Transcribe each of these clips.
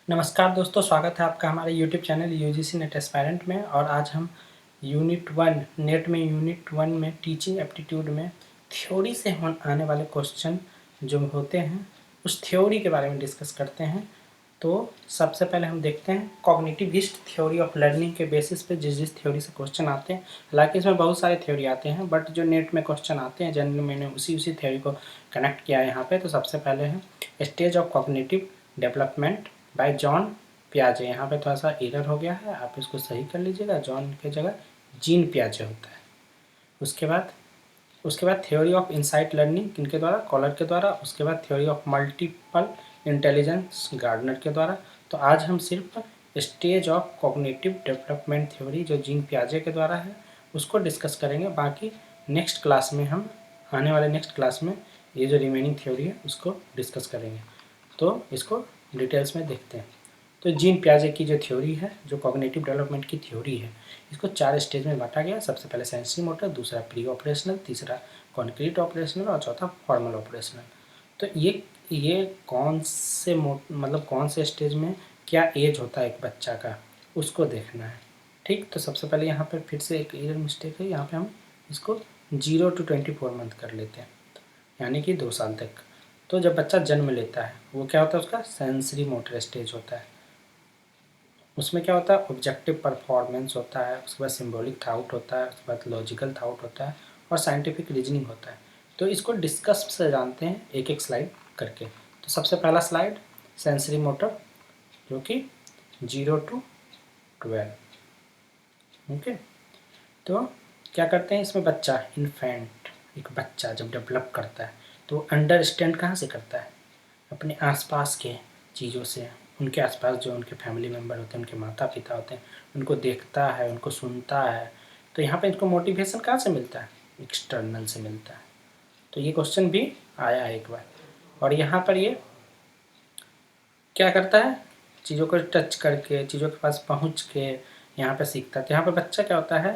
नमस्कार दोस्तों, स्वागत है आपका हमारे YouTube channel UGC net aspirant में। और आज हम यूनिट 1 नेट में यूनिट 1 में टीचिंग एप्टीट्यूड में थ्योरी से आने वाले क्वेश्चन जो होते हैं उस थ्योरी के बारे में डिस्कस करते हैं। तो सबसे पहले हम देखते हैं कॉग्निटिविस्ट थ्योरी ऑफ लर्निंग के बेसिस पे जिस थ्योरी से क्वेश्चन आते हैं। हालांकि इसमें बहुत सारे थ्योरी आते हैं, बट जो नेट में क्वेश्चन आते हैं जनरली मैंने उसी थ्योरी को कनेक्ट किया है यहाँ पे। तो सबसे पहले है stage of cognitive development by John पियाजे। यहाँ पे थोड़ा सा एरर हो गया है, आप इसको सही कर लीजिएगा। जॉन के जगह जीन पियाजे होता है। उसके बाद थ्योरी ऑफ इंसाइट लर्निंग किनके द्वारा? कॉलर के द्वारा। उसके बाद theory of multiple intelligence Gardner के द्वारा। तो आज हम सिर्फ stage of cognitive development theory जो जीन पियाजे के द्वारा है उसको डिस्कस करेंगे। बाकी नेक्स्ट क्लास में हम आने वाले नेक्स्ट क्लास में ये जो रिमेनिंग थ्योरी है उसको डिस्कस करेंगे। तो इसको डिटेल्स में देखते हैं। तो जीन पियाजे की जो थ्योरी है, जो कॉग्निटिव डेवलपमेंट की थ्योरी है, इसको 4 स्टेज में बांटा गया। सबसे पहले सेंसरी मोटर, दूसरा प्री ऑपरेशनल, तीसरा कॉन्क्रीट ऑपरेशनल और चौथा फॉर्मल ऑपरेशनल। तो ये कौन से स्टेज में क्या एज होता है एक बच्चा का, उसको देखना है। ठीक, तो सबसे पहले यहाँ पर फिर से एक एरर मिस्टेक है। यहाँ पे हम इसको 0 to 24 मंथ कर लेते हैं, यानी कि 2 साल तक। तो जब बच्चा जन्म लेता है वो क्या होता है? उसका सेंसरी मोटर स्टेज होता है। उसमें क्या होता है? ऑब्जेक्टिव परफॉर्मेंस होता है, उसके बाद सिंबॉलिक थाउट होता है, उसके बाद लॉजिकल थाउट होता है और साइंटिफिक रीजनिंग होता है। तो इसको डिस्कस से जानते हैं एक एक स्लाइड करके। तो सबसे पहला स्लाइड सेंसरी मोटर, जो कि 0 to 12। ओके, तो क्या करते हैं इसमें? बच्चा इन्फेंट, एक बच्चा जब डेवलप करता है तो अंडरस्टैंड कहाँ से करता है? अपने आसपास के चीज़ों से। उनके आसपास जो उनके फैमिली मेम्बर होते हैं, उनके माता पिता होते हैं, उनको देखता है, उनको सुनता है। तो यहाँ पे इनको मोटिवेशन कहाँ से मिलता है? एक्सटर्नल से मिलता है। तो ये क्वेश्चन भी आया है एक बार। और यहाँ पर ये क्या करता है? चीज़ों को टच करके, चीज़ों के पास पहुँच के यहाँ पे सीखता है। तो यहाँ पे बच्चा क्या होता है,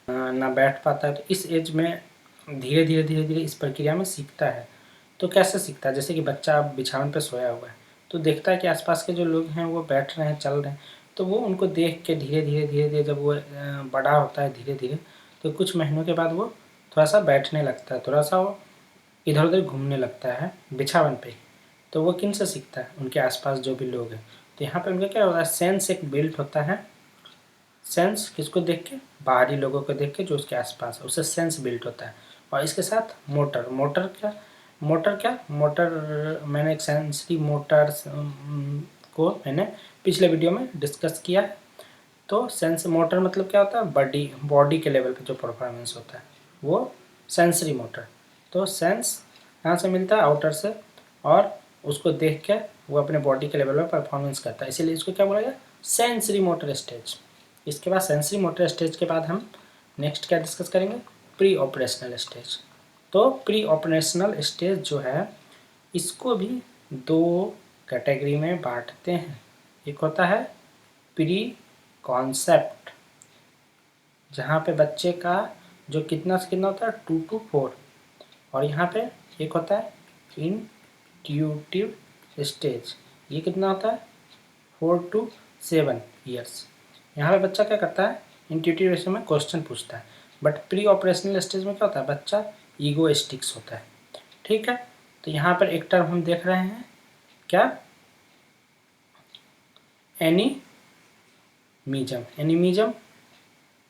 ना बैठ पाता है। तो इस एज में धीरे धीरे इस प्रक्रिया में सीखता है। तो कैसे सीखता है? जैसे कि बच्चा बिछावन पे सोया हुआ है, तो देखता है कि आसपास के जो लोग हैं वो बैठ रहे हैं, चल रहे हैं, तो वो उनको देख के धीरे धीरे जब वो बड़ा होता है धीरे धीरे, तो कुछ महीनों के बाद वो थोड़ा सा बैठने लगता है, थोड़ा सा वो इधर उधर घूमने लगता है बिछावन पे। तो वो किन से सीखता है? उनके आसपास जो भी लोग हैं। तो यहाँ पे उनका क्या होता है? सेंस एक बिल्ट होता है। सेंस किसको देख के? बाहरी लोगों को देख के जो उसके आसपास है, उससे सेंस बिल्ट होता है। और इसके साथ मोटर। मोटर मैंने एक सेंसरी मोटर को मैंने पिछले वीडियो में डिस्कस किया है। तो सेंस मोटर मतलब क्या होता है? बॉडी के लेवल पे जो परफॉर्मेंस होता है वो सेंसरी मोटर। तो सेंस कहाँ से मिलता है? आउटर से, और उसको देख के वो अपने बॉडी के लेवल पे परफॉर्मेंस करता है, इसीलिए इसको क्या बोला गया? Sensory motor stage. इसके बाद सेंसरी मोटर स्टेज के बाद हम नेक्स्ट क्या डिस्कस करेंगे? Pre operational stage. तो प्री ऑपरेशनल स्टेज जो है इसको भी 2 कैटेगरी में बांटते हैं। एक होता है प्री कॉन्सेप्ट, जहाँ पे बच्चे का जो कितना से कितना होता है? 2 to 4। और यहाँ पे एक होता है इंट्यूटिव स्टेज, ये कितना होता है? 4 to 7 ईयर्स। यहाँ पे बच्चा क्या करता है? इंट्यूटिव स्टेज में क्वेश्चन पूछता है। बट प्री ऑपरेशनल स्टेज में क्या होता है? बच्चा ईगोइस्टिक्स होता है। ठीक है, तो यहाँ पर एक टर्म हम देख रहे हैं, क्या? एनिमिज्म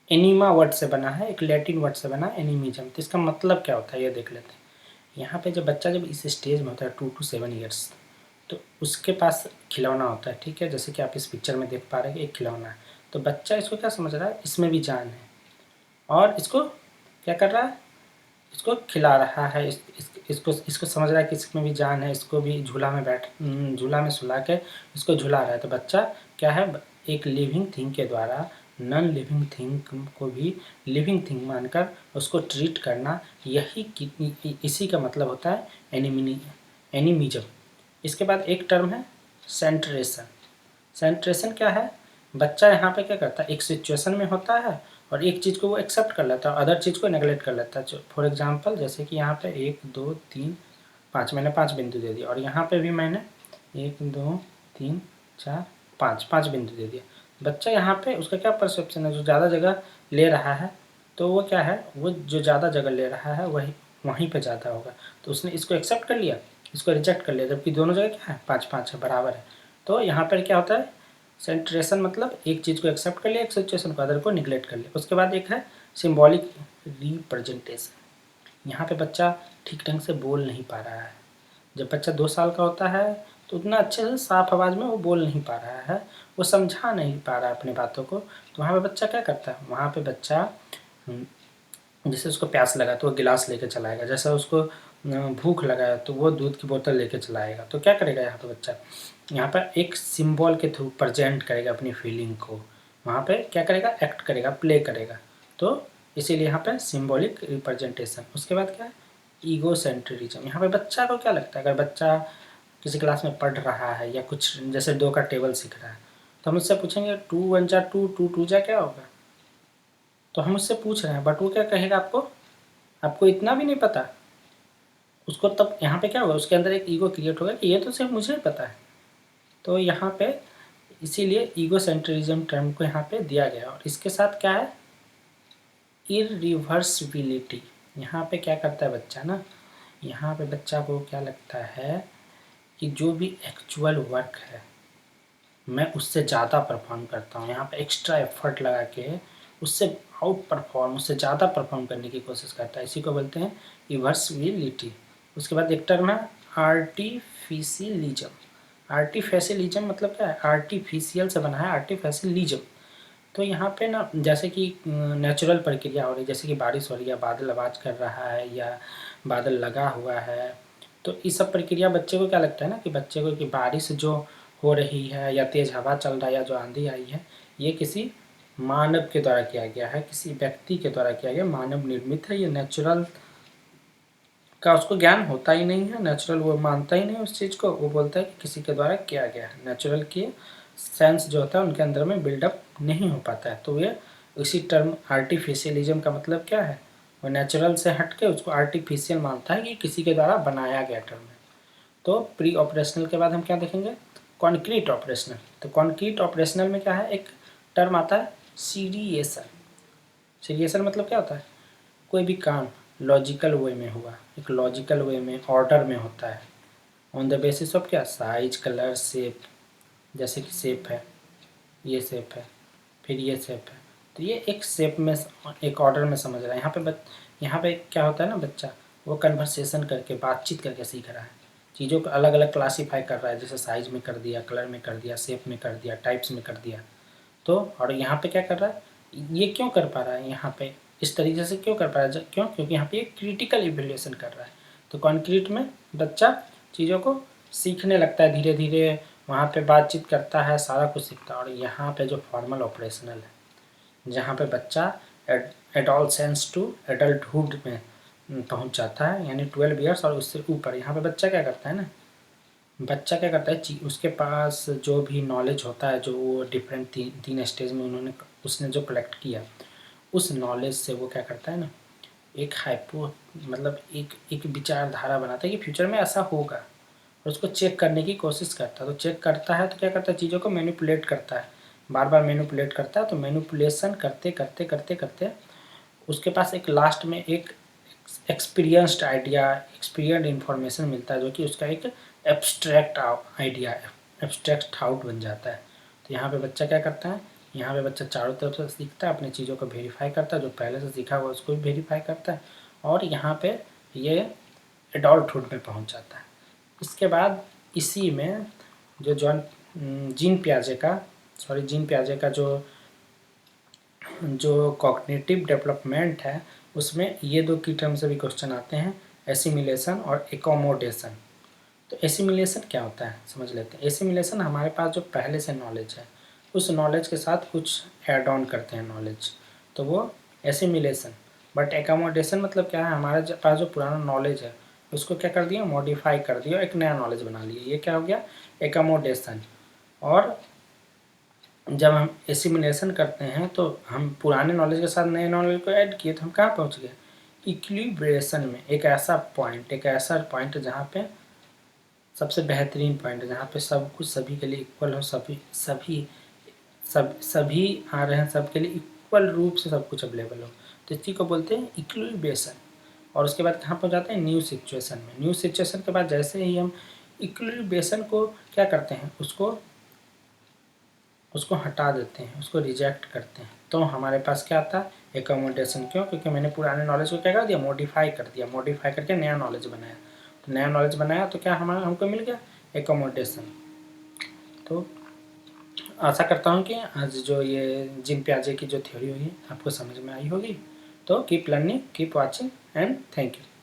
एनिमा वर्ड से बना है, एक लैटिन वर्ड से बना है एनिमिज्म। तो इसका मतलब क्या होता है ये देख लेते हैं। यहाँ पे जब बच्चा जब इस स्टेज में होता है 2 to 7 ईयर्स, तो उसके पास खिलौना होता है। ठीक है, जैसे कि आप इस पिक्चर में देख पा रहे हैं, एक खिलौना है। तो बच्चा इसको क्या समझ रहा है? इसमें भी जान है, और इसको क्या कर रहा है? इसको खिला रहा है। इसको समझ रहा है कि इसमें भी जान है, इसको भी झूला में सुला के इसको झुला रहा है। तो बच्चा क्या है? एक लिविंग थिंग के द्वारा नॉन लिविंग थिंग को भी लिविंग थिंग मानकर उसको ट्रीट करना, इसी का मतलब होता है एनिमिज्म। इसके बाद एक टर्म है सेंट्रेशन। सेंट्रेशन क्या है? बच्चा यहाँ पे क्या करता है? एक सिचुएशन में होता है और एक चीज़ को वो एक्सेप्ट कर लेता है, अदर चीज़ को नेगलेक्ट कर लेता है। फॉर एग्जांपल जैसे कि यहाँ पे 1 2 3 5 मैंने 5 बिंदु दे दिया, और यहाँ पे भी मैंने 1 2 3 4 5 बिंदु दे दिया। बच्चा यहाँ पे उसका क्या परसेप्शन है, जो ज़्यादा जगह ले रहा है तो वो क्या है, वो जो ज़्यादा जगह ले रहा है वहीं पे ज़्यादा होगा। तो उसने इसको एक्सेप्ट कर लिया, इसको रिजेक्ट कर लिया, जबकि दोनों जगह क्या है 5-5 है, बराबर है। तो यहाँ पर क्या होता है, सेंट्रेशन मतलब एक चीज़ को एक्सेप्ट कर लिया, एक सिचुएशन को, अदर को निगलेक्ट कर लिया। उसके बाद एक है सिम्बॉलिक रिप्रेजेंटेशन। यहाँ पे बच्चा ठीक ढंग से बोल नहीं पा रहा है। जब बच्चा 2 साल का होता है तो उतना अच्छे से साफ आवाज़ में वो बोल नहीं पा रहा है, वो समझा नहीं पा रहा है अपनी बातों को। तो वहाँ पे बच्चा क्या करता है, वहाँ पे बच्चा जैसे उसको प्यास लगा तो वो गिलास लेके चलाएगा, जैसे उसको भूख लगा है तो वो दूध की बोतल लेके चलाएगा। तो क्या करेगा यहाँ पे बच्चा, यहाँ पर एक सिंबल के थ्रू प्रेजेंट करेगा अपनी फीलिंग को, वहाँ पे क्या करेगा, एक्ट करेगा, प्ले करेगा। तो इसीलिए यहाँ पे सिंबॉलिक रिप्रेजेंटेशन। उसके बाद क्या है, ईगो सेंट्रिज्म। यहाँ पे बच्चा को क्या लगता है, अगर बच्चा किसी क्लास में पढ़ रहा है या कुछ जैसे 2 का टेबल सीख रहा है तो हम उससे पूछेंगे 2 1 जा 2, 2 2 जा क्या होगा। तो हम उससे पूछ रहे हैं, बट वो क्या कहेगा, आपको इतना भी नहीं पता। उसको तब यहाँ पे क्या होगा, उसके अंदर एक ईगो क्रिएट होगा कि ये तो सिर्फ मुझे ही पता है। तो यहाँ पे इसीलिए ईगो सेंट्रिज्म टर्म को यहाँ पे दिया गया। और इसके साथ क्या है, इरिवर्सिबिलिटी। यहाँ पे क्या करता है बच्चा ना, यहाँ पे बच्चा को क्या लगता है कि जो भी एक्चुअल वर्क है मैं उससे ज़्यादा परफॉर्म करता हूँ। यहाँ पे एक्स्ट्रा एफर्ट लगा के उससे आउट परफॉर्म, उससे ज़्यादा परफॉर्म करने की कोशिश करता है। इसी को बोलते हैं रिवर्सिबिलिटी। उसके बाद एक टर्म है आर्टिफिशियलिज्म। आर्टिफिशियलिज्म मतलब क्या है, आर्टिफिशियल से बना है आर्टिफिशियलिज्म। तो यहाँ पे ना जैसे कि नेचुरल प्रक्रिया हो रही है, जैसे कि बारिश हो रही है, बादल आवाज़ कर रहा है या बादल लगा हुआ है, तो इस सब प्रक्रिया बच्चे को क्या लगता है ना कि बच्चे को कि बारिश जो हो रही है या तेज़ हवा चल रहा है या जो आंधी आई है, ये किसी मानव के द्वारा किया गया है, किसी व्यक्ति के द्वारा किया गया, मानव निर्मित है। ये नेचुरल का उसको ज्ञान होता ही नहीं है, नेचुरल वो मानता ही नहीं उस चीज़ को, वो बोलता है कि किसी के द्वारा किया गया है। नेचुरल की सेंस जो होता है उनके अंदर में बिल्डअप नहीं हो पाता है। तो ये इसी टर्म आर्टिफिशियलिज्म का मतलब क्या है, वो नेचुरल से हट के उसको आर्टिफिशियल मानता है कि किसी के द्वारा बनाया गया टर्म है। तो प्री ऑपरेशनल के बाद हम क्या देखेंगे, कॉन्क्रीट ऑपरेशनल। तो कॉन्क्रीट ऑपरेशनल में क्या है, एक टर्म आता है सीरिएशन। सीरिएशन मतलब क्या होता है, कोई भी काम लॉजिकल वे में हुआ, एक लॉजिकल वे में ऑर्डर में होता है, ऑन द बेसिस ऑफ क्या, साइज, कलर, शेप। जैसे कि शेप है, ये शेप है, फिर ये शेप है, तो ये एक शेप में एक ऑर्डर में समझ रहा है। यहाँ पे क्या होता है ना, बच्चा वो कन्वर्सेशन करके, बातचीत करके सीख रहा है, चीज़ों को अलग अलग क्लासीफाई कर रहा है, जैसे साइज में कर दिया, कलर में कर दिया, शेप में कर दिया, टाइप्स में कर दिया। तो और यहाँ पे क्या कर रहा है, ये क्यों कर पा रहा है, यहाँ पे इस तरीके से क्यों कर पा रहा है, क्यों, क्योंकि यहाँ पे क्रिटिकल इवेल्युएशन कर रहा है। तो कॉन्क्रीट में बच्चा चीज़ों को सीखने लगता है धीरे धीरे, वहाँ पे बातचीत करता है, सारा कुछ सीखता है। और यहाँ पे जो फॉर्मल ऑपरेशनल है, जहाँ पे बच्चा एडोलसेंस टू एडल्टहुड में पहुँच जाता है, यानी 12 ईयर्स और उससे ऊपर, यहाँ पे बच्चा क्या करता है ना, बच्चा क्या करता है, उसके पास जो भी नॉलेज होता है, जो वो डिफरेंट तीन स्टेज में उसने जो कलेक्ट किया, उस नॉलेज से वो क्या करता है ना, एक मतलब एक विचारधारा बनाता है कि फ्यूचर में ऐसा होगा, और उसको चेक करने की कोशिश करता है। तो चेक करता है तो क्या करता है, चीज़ों को मैनिपुलेट करता है, बार बार मैनिपुलेट करता है। तो मैनिपुलेशन करते करते करते करते उसके पास एक लास्ट में एक एक्सपीरियंस्ड आइडिया, एक्सपीरियंस्ड इन्फॉर्मेशन मिलता है, जो कि उसका एक एब्स्ट्रैक्ट आइडिया, एब्स्ट्रैक्ट थाउट बन जाता है। तो यहाँ पे बच्चा क्या करता है, यहाँ पे बच्चा चारों तरफ से सीखता है, अपनी चीज़ों को वेरीफाई करता है, जो पहले से सीखा हुआ उसको भी वेरीफाई करता है, और यहाँ पे ये एडल्टहुड में पहुँच जाता है। इसके बाद इसी में जो जीन पियाजे का जो कॉग्निटिव डेवलपमेंट है, उसमें ये 2 की टर्म से भी क्वेश्चन आते हैं, एसिमिलेशन और एकोमोडेशन। तो एसिमिलेशन क्या होता है समझ लेते हैं। एसिमिलेशन हमारे पास जो पहले से नॉलेज है, उस नॉलेज के साथ कुछ ऐड ऑन करते हैं नॉलेज, तो वो एसिमिलेशन। बट एकोमोडेशन मतलब क्या है, हमारे पास जो पुराना नॉलेज है उसको क्या कर दिया, मॉडिफाई कर दिया, एक नया नॉलेज बना लिया, ये क्या हो गया, एकोमोडेशन। और जब हम एसिमिलेशन करते हैं तो हम पुराने नॉलेज के साथ नए नॉलेज को ऐड किए, तो हम कहाँ पहुँच गए, इक्विलिब्रेशन में। एक ऐसा पॉइंट जहाँ पे सबसे बेहतरीन पॉइंट है जहाँ पे सब कुछ सभी के लिए इक्वल हो, सभी आ रहे हैं, सबके लिए इक्वल रूप से सब कुछ अवेलेबल हो, तो इसी को बोलते हैं इक्विलिब्रेशन। और उसके बाद कहाँ पर जाते हैं, न्यू सिचुएशन में। न्यू सिचुएशन के बाद जैसे ही हम इक्विलिब्रेशन को क्या करते हैं, उसको हटा देते हैं, उसको रिजेक्ट करते हैं, तो हमारे पास क्या आता है, एकोमोडेशन। क्यों? क्योंकि मैंने पुराने नॉलेज को क्या कर दिया, मॉडिफाई कर दिया, मॉडिफाई करके नया नॉलेज बनाया। तो नया नॉलेज बनाया तो क्या हमको मिल गया, एकोमोडेशन। तो आशा करता हूँ कि आज जो ये जीन पियाजे की जो थ्योरी हुई है आपको समझ में आई होगी। तो keep learning, keep watching and thank you.